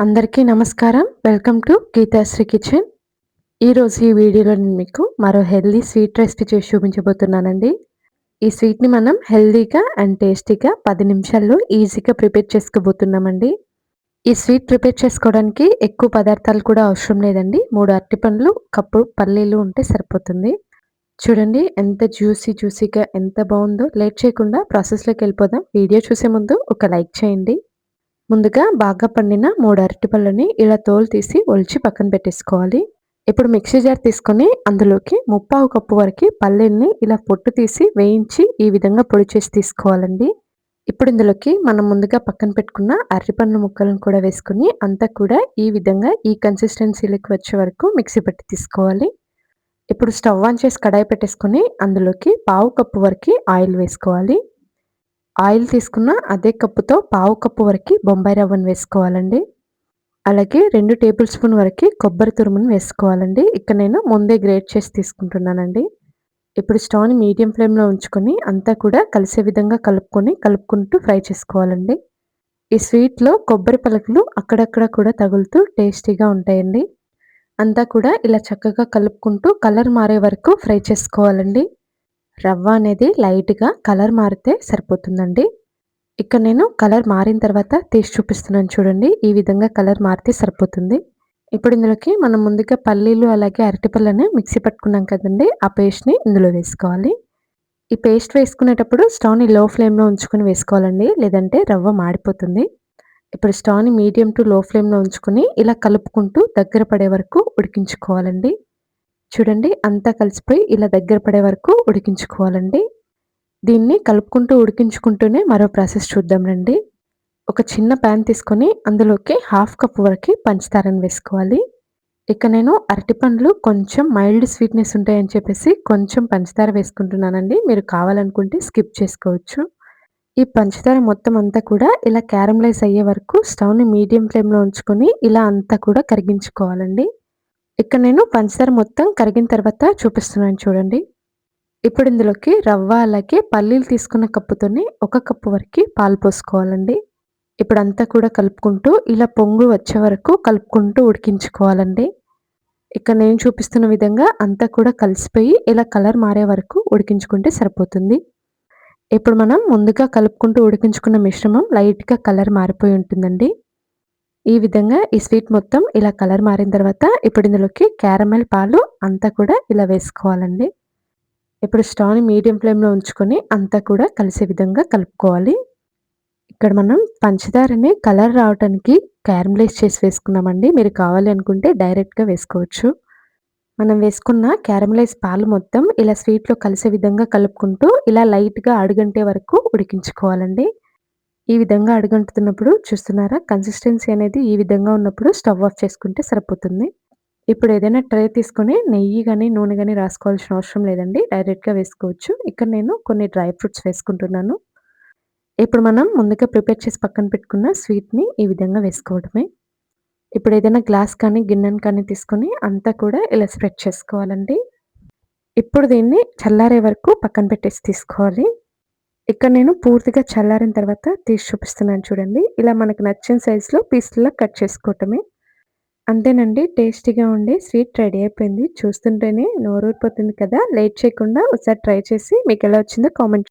అందరికీ నమస్కారం. Welcome to Geethasri kitchen. ఈరోజు ఈ వీడియోలో నేను మీకు మరో హెల్తీ స్వీట్ రెసిపీ చేసి చూపించబోతున్నానండి. ఈ స్వీట్‌ని మనం హెల్తీగా అండ్ టేస్టీగా 10 నిమిషాల్లో ఈజీగా ప్రిపేర్ చేసుకోబోతున్నామండి. ఈ స్వీట్ ప్రిపేర్ చేసుకోవడానికి ఎక్కువ పదార్థాలు కూడా అవసరం లేదండి. 3 అరటిపండ్లు, కప్పు పల్లీలు ఉంటే సరిపోతుంది. చూడండి ఎంత జ్యూసీగా ఎంత బావుందో. లేట్ చేయకుండా ప్రాసెస్‌లోకి వెళ్ళిపోదాం. వీడియో చూసే ముందు ఒక లైక్ చేయండి. ముందుగా బాగా పండిన 3 అరటిపళ్ళని ఇలా తోలు తీసి ఒలిచి పక్కన పెట్టేసుకోవాలి. ఇప్పుడు మిక్సీ జార్ తీసుకొని అందులోకి ముప్పావు కప్పు వరకు పల్లీల్ని ఇలా పొట్టు తీసి వేయించి ఈ విధంగా పొడి చేసి తీసుకోవాలండి. ఇప్పుడు ఇందులోకి మనం ముందుగా పక్కన పెట్టుకున్న అరటిపండ్ల ముక్కలను కూడా వేసుకొని అంతా కూడా ఈ విధంగా ఈ కన్సిస్టెన్సీలోకి వచ్చే వరకు మిక్సీ పట్టి తీసుకోవాలి. ఇప్పుడు స్టవ్ ఆన్ చేసి కడాయి పెట్టేసుకొని అందులోకి పావు కప్పు వరకు ఆయిల్ వేసుకోవాలి. ఆయిల్ తీసుకున్న అదే కప్పుతో పావు కప్పు వరకు బొంబాయి రవ్వను వేసుకోవాలండి. అలాగే 2 టేబుల్ స్పూన్ వరకు కొబ్బరి తురుమును వేసుకోవాలండి. ఇక్కడ నేను ముందే గ్రేట్ చేసి తీసుకుంటున్నానండి. ఇప్పుడు స్టవ్‌ని మీడియం ఫ్లేమ్‌లో ఉంచుకొని అంతా కూడా కలిసే విధంగా కలుపుకుంటూ ఫ్రై చేసుకోవాలండి. ఈ స్వీట్‌లో కొబ్బరి పలుకులు అక్కడక్కడ కూడా తగులుతూ టేస్టీగా ఉంటాయండి. అంతా కూడా ఇలా చక్కగా కలుపుకుంటూ కలర్ మారే వరకు ఫ్రై చేసుకోవాలండి. రవ్వ అనేది లైట్‌గా కలర్ మారితే సరిపోతుందండి. ఇక్కడ నేను కలర్ మారిన తర్వాత తీసి చూపిస్తున్నాను చూడండి. ఈ విధంగా కలర్ మారితే సరిపోతుంది. ఇప్పుడు ఇందులోకి మనం ముందుగా పల్లీలు అలాగే అరటిపళ్ళని మిక్సీ పట్టుకున్నాం కదండీ! ఆ పేస్ట్‌ని ఇందులో వేసుకోవాలి. ఈ పేస్ట్ వేసుకునేటప్పుడు స్టవ్‌ని లో ఫ్లేమ్‌లో ఉంచుకొని వేసుకోవాలండి. లేదంటే రవ్వ మాడిపోతుంది. ఇప్పుడు స్టవ్‌ని మీడియం టు లో ఫ్లేమ్‌లో ఉంచుకొని ఇలా కలుపుకుంటూ దగ్గర పడే వరకు ఉడికించుకోవాలండి. చూడండి అంతా కలిసిపోయి ఇలా దగ్గర పడే వరకు ఉడికించుకోవాలండి. దీన్ని కలుపుకుంటూ ఉడికించుకుంటూనే మరో ప్రాసెస్ చూద్దాం రండి. ఒక చిన్న పాన్ తీసుకొని అందులోకి హాఫ్ కప్ వరకు పంచదారను వేసుకోవాలి. ఇక నేను అరటిపండ్లు కొంచెం మైల్డ్ స్వీట్‌నెస్ ఉంటాయని చెప్పేసి కొంచెం పంచదార వేసుకుంటున్నానండి. మీరు కావాలనుకుంటే స్కిప్ చేసుకోవచ్చు. ఈ పంచదార మొత్తం అంతా కూడా ఇలా క్యారమలైజ్ అయ్యే వరకు స్టవ్‌ని మీడియం ఫ్లేమ్‌లో ఉంచుకొని ఇలా అంతా కూడా కరిగించుకోవాలండి. ఇక్కడ నేను పంచదార మొత్తం కరిగిన తర్వాత చూపిస్తున్నాను చూడండి. ఇప్పుడు ఇందులోకి రవ్వ అలాగే పల్లీలు తీసుకున్న కప్పుతోని ఒక కప్పు వరకు పాలు పోసుకోవాలండి. ఇప్పుడంతా కూడా కలుపుకుంటూ ఇలా పొంగు వచ్చే వరకు కలుపుకుంటూ ఉడికించుకోవాలండి. ఇక్కడ నేను చూపిస్తున్న విధంగా అంతా కూడా కలిసిపోయి ఇలా కలర్ మారే వరకు ఉడికించుకుంటే సరిపోతుంది. ఇప్పుడు మనం ముందుగా కలుపుకుంటూ ఉడికించుకున్న మిశ్రమం లైట్‌గా కలర్ మారిపోయి ఉంటుందండి. ఈ విధంగా ఈ స్వీట్ మొత్తం ఇలా కలర్ మారిన తర్వాత ఇప్పుడు ఇందులోకి క్యారమెల్ పాలు అంతా కూడా ఇలా వేసుకోవాలండి. ఇప్పుడు స్టవ్‌ని మీడియం ఫ్లేమ్‌లో ఉంచుకొని అంతా కూడా కలిసే విధంగా కలుపుకోవాలి. ఇక్కడ మనం పంచదారని కలర్ రావటానికి క్యారమలైజ్ చేసి వేసుకున్నామండి. మీరు కావాలి అనుకుంటే డైరెక్ట్‌గా వేసుకోవచ్చు. మనం వేసుకున్న క్యారమలైజ్ పాలు మొత్తం ఇలా స్వీట్‌లో కలిసే విధంగా కలుపుకుంటూ ఇలా లైట్‌గా అడుగంటే వరకు ఉడికించుకోవాలండి. ఈ విధంగా అడుగంటుతున్నప్పుడు చూస్తున్నారా? కన్సిస్టెన్సీ అనేది ఈ విధంగా ఉన్నప్పుడు స్టవ్ ఆఫ్ చేసుకుంటే సరిపోతుంది. ఇప్పుడు ఏదైనా ట్రే తీసుకొని నెయ్యి గాని, నూనె గాని రాసుకోవాల్సిన అవసరం లేదండి. డైరెక్ట్‌గా వేసుకోవచ్చు. ఇక్కడ నేను కొన్ని డ్రై ఫ్రూట్స్ వేసుకుంటున్నాను. ఇప్పుడు మనం ముందుగా ప్రిపేర్ చేసి పక్కన పెట్టుకున్న స్వీట్‌ని ఈ విధంగా వేసుకోవడమే. ఇప్పుడు ఏదైనా గ్లాస్ కానీ, గిన్నెను కానీ తీసుకొని అంతా కూడా ఇలా స్ప్రెడ్ చేసుకోవాలండి. ఇప్పుడు దీన్ని చల్లారే వరకు పక్కన పెట్టేసి తీసుకోవాలి. ఇక్కడ నేను పూర్తిగా చల్లారిన తర్వాత తీసి చూపిస్తున్నాను చూడండి. ఇలా మనకు నచ్చిన సైజులో పీసుల్లా కట్ చేసుకోవటమే. అంతేనండి టేస్టీగా ఉండే స్వీట్ రెడీ అయిపోయింది. చూస్తుంటేనే నోరూరిపోతుంది కదా! లేట్ చేయకుండా ఒకసారి ట్రై చేసి మీకెలా వచ్చిందో కామెంట్